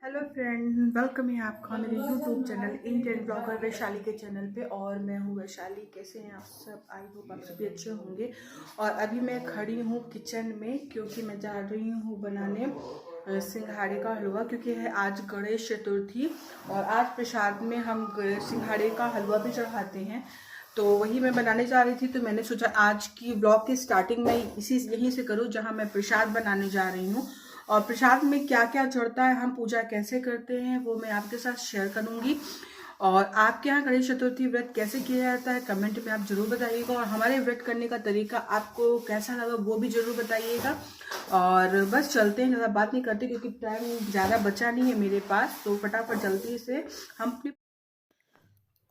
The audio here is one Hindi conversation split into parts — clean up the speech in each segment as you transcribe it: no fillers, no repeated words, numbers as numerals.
हेलो फ्रेंड, वेलकम है आपका मेरे YouTube channel Indian blogger Vaishali के चैनल पे। और मैं हूँ वैशाली। कैसे हैं आप सब? आई होप आप सभी अच्छे होंगे। और अभी मैं खड़ी हूँ किचन में क्योंकि मैं जा रही हूँ बनाने सिंघाड़े का हलवा, क्योंकि है आज गणेश चतुर्थी और आज प्रसाद में हम सिंघाड़े का हलवा भी चढ़ाते हैं। तो वही मैं बनाने जा रही थी, तो मैंने सोचा आज की ब्लॉग की स्टार्टिंग मैं यहीं से करूँ जहाँ मैं प्रसाद बनाने जा रही हूँ। और प्रसाद में क्या क्या चढ़ता है, हम पूजा कैसे करते हैं, वो मैं आपके साथ शेयर करूंगी। और आपके यहाँ गणेश चतुर्थी व्रत कैसे किया जाता है कमेंट में आप जरूर बताइएगा। और हमारे व्रत करने का तरीका आपको कैसा लगा वो भी जरूर बताइएगा। और बस चलते हैं, ज़्यादा बात नहीं करते क्योंकि टाइम ज़्यादा बचा नहीं है मेरे पास, तो फटाफट जल्दी से हम।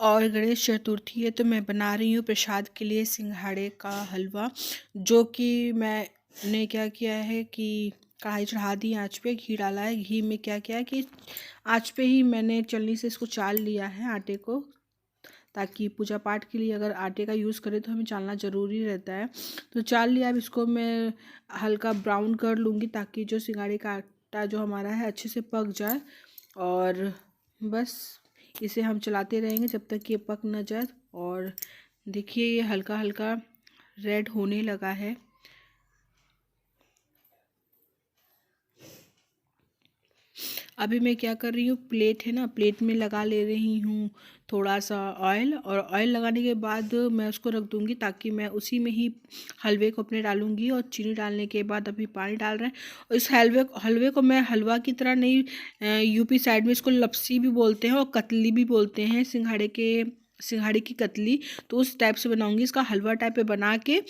और गणेश चतुर्थी है तो मैं बना रही हूँ प्रसाद के लिए सिंघाड़े का हलवा, जो कि मैंने क्या किया है कि कढ़ाई चढ़ा दी, आँच पे घी डाला है। घी में क्या किया है कि आँच पे ही मैंने छलनी से इसको चाल लिया है आटे को, ताकि पूजा पाठ के लिए अगर आटे का यूज़ करें तो हमें चालना ज़रूरी रहता है। तो चाल लिया। अब इसको मैं हल्का ब्राउन कर लूँगी ताकि जो सिंघाड़े का आटा जो हमारा है अच्छे से पक जाए। और बस इसे हम चलाते रहेंगे जब तक ये पक न जाए। और देखिए ये हल्का हल्का रेड होने लगा है। अभी मैं क्या कर रही हूँ, प्लेट है ना, प्लेट में लगा ले रही हूँ थोड़ा सा ऑयल। और ऑयल लगाने के बाद मैं उसको रख दूँगी ताकि मैं उसी में ही हलवे को अपने डालूँगी। और चीनी डालने के बाद अभी पानी डाल रहे हैं। और इस हलवे को मैं हलवा की तरह नहीं, यूपी साइड में इसको लपसी भी बोलते हैं और कतली भी बोलते हैं, सिंघाड़े की कतली। तो उस टाइप से बनाऊंगी, इसका हलवा टाइप पे बना के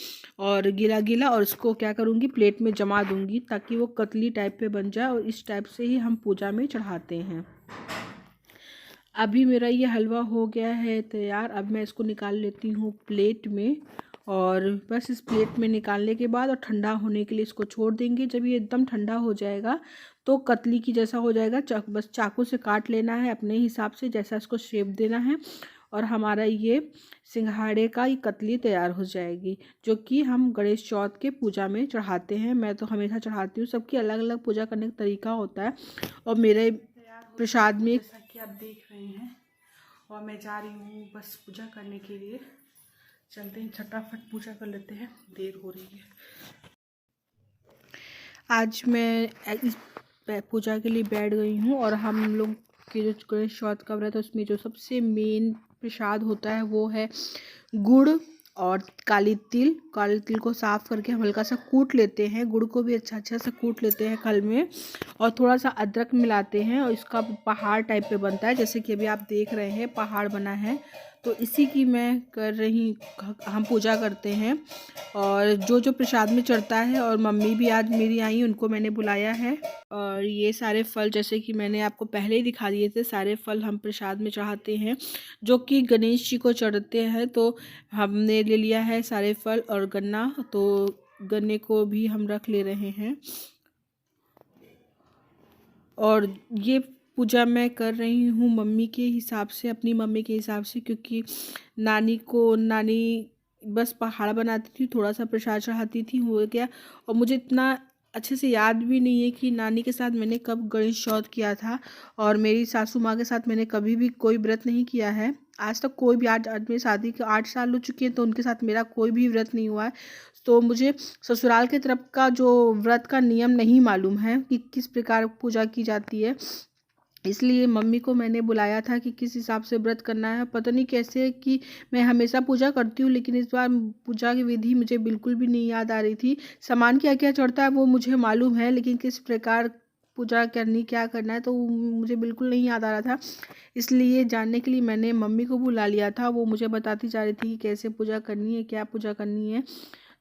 और गीला गीला, और इसको क्या करूँगी प्लेट में जमा दूँगी ताकि वो कतली टाइप पे बन जाए। और इस टाइप से ही हम पूजा में चढ़ाते हैं। अभी मेरा ये हलवा हो गया है तैयार। अब मैं इसको निकाल लेती हूँ प्लेट में। और बस इस प्लेट में निकालने के बाद और ठंडा होने के लिए इसको छोड़ देंगे। जब ये एकदम ठंडा हो जाएगा तो कतली की जैसा हो जाएगा, बस चाकू से काट लेना है अपने हिसाब से, जैसा इसको शेप देना है। और हमारा ये सिंघाड़े का ये कतली तैयार हो जाएगी, जो कि हम गणेश चौथ के पूजा में चढ़ाते हैं। मैं तो हमेशा चढ़ाती हूँ, सबकी अलग अलग पूजा करने का तरीका होता है। और मेरे प्रसाद में जैसा कि आप देख रहे हैं, और मैं जा रही हूँ बस पूजा करने के लिए। चलते हैं, झटाफट पूजा कर लेते हैं, देर हो रही है। आज मैं इस पूजा के लिए बैठ गई हूँ। और हम लोग के जो गणेश चौथ का व्रत है उसमें जो सबसे मेन प्रसाद होता है वो है गुड़ और काली तिल को साफ़ करके हम हल्का सा कूट लेते हैं। गुड़ को भी अच्छा सा कूट लेते हैं खल में, और थोड़ा सा अदरक मिलाते हैं। और इसका पहाड़ टाइप पे बनता है, जैसे कि अभी आप देख रहे हैं पहाड़ बना है। तो इसी की मैं हम पूजा करते हैं। और जो जो प्रसाद में चढ़ता है, और मम्मी भी आज मेरी आई, उनको मैंने बुलाया है। और ये सारे फल जैसे कि मैंने आपको पहले ही दिखा दिए थे, सारे फल हम प्रसाद में चढ़ाते हैं जो कि गणेश जी को चढ़ते हैं। तो हमने ले लिया है सारे फल और गन्ना, तो गन्ने को भी हम रख ले रहे हैं। और ये पूजा मैं कर रही हूँ मम्मी के हिसाब से, अपनी मम्मी के हिसाब से, क्योंकि नानी बस पहाड़ बनाती थी, थोड़ा सा प्रसाद चढ़ाती थी, हो गया। और मुझे इतना अच्छे से याद भी नहीं है कि नानी के साथ मैंने कब गणेश चौथ किया था। और मेरी सासू माँ के साथ मैंने कभी भी कोई व्रत नहीं किया है आज तक। कोई भी, आज मेरी शादी के 8 साल हो चुके हैं, तो उनके साथ मेरा कोई भी व्रत नहीं हुआ है। तो मुझे ससुराल के तरफ का जो व्रत का नियम नहीं मालूम है कि किस प्रकार पूजा की जाती है। इसलिए मम्मी को मैंने बुलाया था कि किस हिसाब से व्रत करना है। पता नहीं कैसे कि मैं हमेशा पूजा करती हूँ, लेकिन इस बार पूजा की विधि मुझे बिल्कुल भी नहीं याद आ रही थी। सामान क्या क्या चढ़ता है वो मुझे मालूम है, लेकिन किस प्रकार पूजा करनी, क्या करना है, तो मुझे बिल्कुल नहीं याद आ रहा था। इसलिए जानने के लिए मैंने मम्मी को बुला लिया था। वो मुझे बताती जा रही थी कि कैसे पूजा करनी है, क्या पूजा करनी है।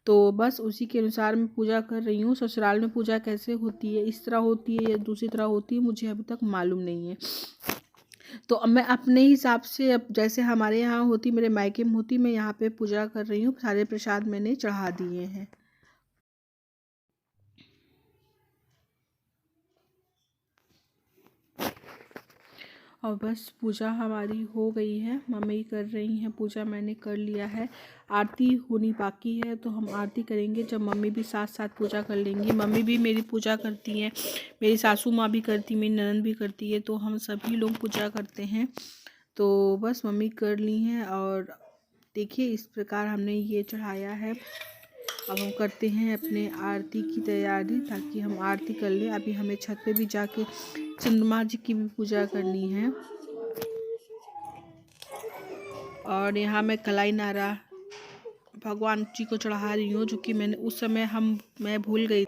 तो बस उसी के अनुसार मैं पूजा कर रही हूँ। ससुराल में पूजा कैसे होती है, इस तरह होती है या दूसरी तरह होती है, मुझे अभी तक मालूम नहीं है। तो अब मैं अपने हिसाब से, अब जैसे हमारे यहाँ होती, मेरे मायके में होती, मैं यहाँ पे पूजा कर रही हूँ। सारे प्रसाद मैंने चढ़ा दिए हैं। और बस पूजा हमारी हो गई है, मम्मी कर रही हैं पूजा, मैंने कर लिया है। आरती होनी बाकी है तो हम आरती करेंगे जब मम्मी भी साथ साथ पूजा कर लेंगी। मम्मी भी मेरी पूजा करती हैं, मेरी सासू माँ भी करती, मेरी ननद भी करती है, तो हम सभी लोग पूजा करते हैं। तो बस मम्मी कर ली हैं और देखिए इस प्रकार हमने ये चढ़ाया है। अब हम करते हैं अपने आरती की तैयारी ताकि हम आरती कर लें। अभी हमें छत पे भी जाके चंद्रमा जी की भी पूजा करनी है। और यहाँ मैं कलाई नारा भगवान जी को चढ़ा रही हूँ, जो कि मैंने उस समय मैं भूल गई।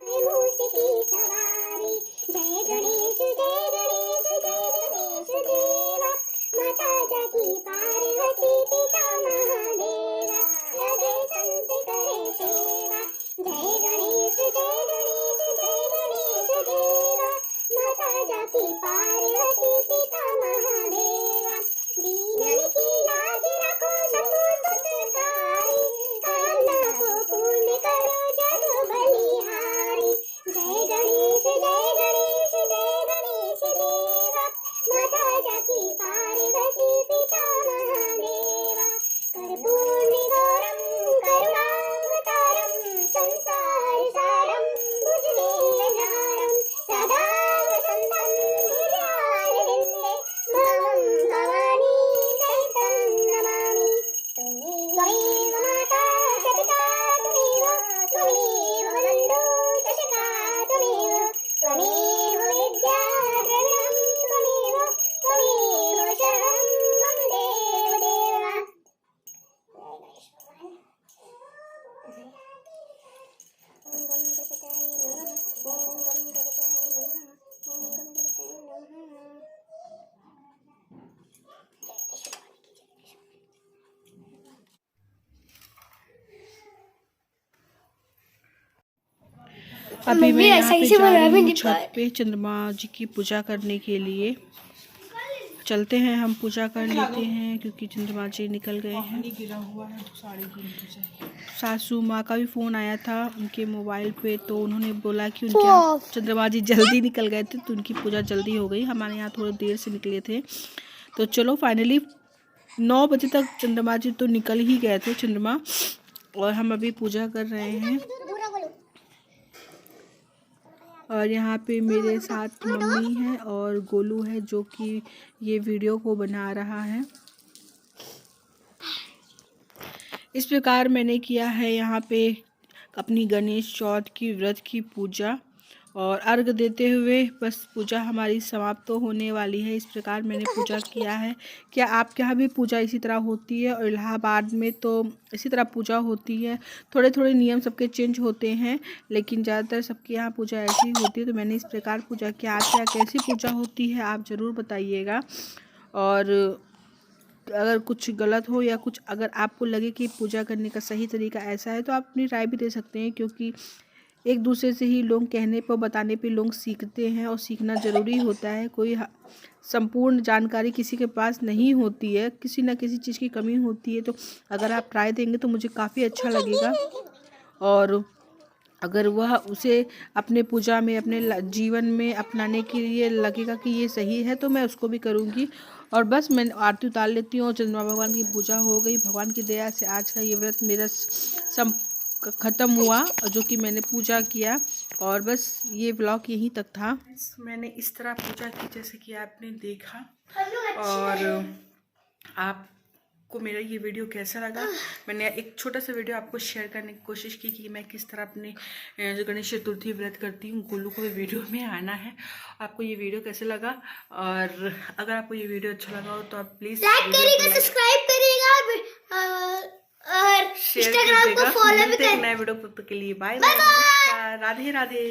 अभी मैं यहाँ पे जा रही हूँ छत पे चंद्रमा जी की पूजा करने के लिए। चलते हैं, हम पूजा कर लेते हैं क्योंकि चंद्रमा जी निकल गए हैं। गिरा हुआ है तो साड़ी गिरनी चाहिए। सासू माँ का भी फ़ोन आया था उनके मोबाइल पे, तो उन्होंने बोला कि उनके यहाँ चंद्रमा जी जल्दी निकल गए थे तो उनकी पूजा जल्दी हो गई। हमारे यहाँ थोड़ी देर से निकले थे। तो चलो फाइनली 9 बजे तक चंद्रमा जी तो निकल ही गए थे चंद्रमा, और हम अभी पूजा कर रहे हैं। और यहाँ पे मेरे साथ मम्मी है और गोलू है जो कि ये वीडियो को बना रहा है। इस प्रकार मैंने किया है यहाँ पे अपनी गणेश चौथ की व्रत की पूजा, और अर्घ देते हुए बस पूजा हमारी समाप्त तो होने वाली है। इस प्रकार मैंने पूजा किया है। क्या आपके यहाँ भी पूजा इसी तरह होती है? और इलाहाबाद में तो इसी तरह पूजा होती है। थोड़े थोड़े नियम सबके चेंज होते हैं, लेकिन ज़्यादातर सबके यहाँ पूजा ऐसी होती है। तो मैंने इस प्रकार पूजा किया। आपके यहाँ कैसी पूजा होती है आप ज़रूर बताइएगा। और अगर कुछ गलत हो या कुछ अगर आपको लगे कि पूजा करने का सही तरीका ऐसा है तो आप अपनी राय भी दे सकते हैं, क्योंकि एक दूसरे से ही लोग कहने पर बताने पे लोग सीखते हैं, और सीखना ज़रूरी होता है। कोई संपूर्ण जानकारी किसी के पास नहीं होती है, किसी न किसी चीज़ की कमी होती है। तो अगर आप राय देंगे तो मुझे काफ़ी अच्छा लगेगा, और अगर वह उसे अपने पूजा में अपने जीवन में अपनाने के लिए लगेगा कि ये सही है तो मैं उसको भी करूँगी। और बस मैं आरती उतार लेती हूँ। चंद्रमा भगवान की पूजा हो गई। भगवान की दया से आज का ये व्रत मेरा ख़त्म हुआ, जो कि मैंने पूजा किया। और बस ये ब्लॉग यहीं तक था। मैंने इस तरह पूजा की जैसे कि आपने देखा। और आपको मेरा ये वीडियो कैसा लगा? मैंने एक छोटा सा वीडियो आपको शेयर करने की कोशिश की कि मैं किस तरह अपने जो गणेश चतुर्थी व्रत करती हूँ। गोलू को भी वीडियो में आना है। आपको ये वीडियो कैसे लगा? और अगर आपको ये वीडियो अच्छा लगा हो तो आप प्लीज़ लाइक करिएगा, सब्सक्राइब करिएगा और इंस्टाग्राम को फॉलो भी करें। नए वीडियो के लिए बाय बाय, राधे राधे।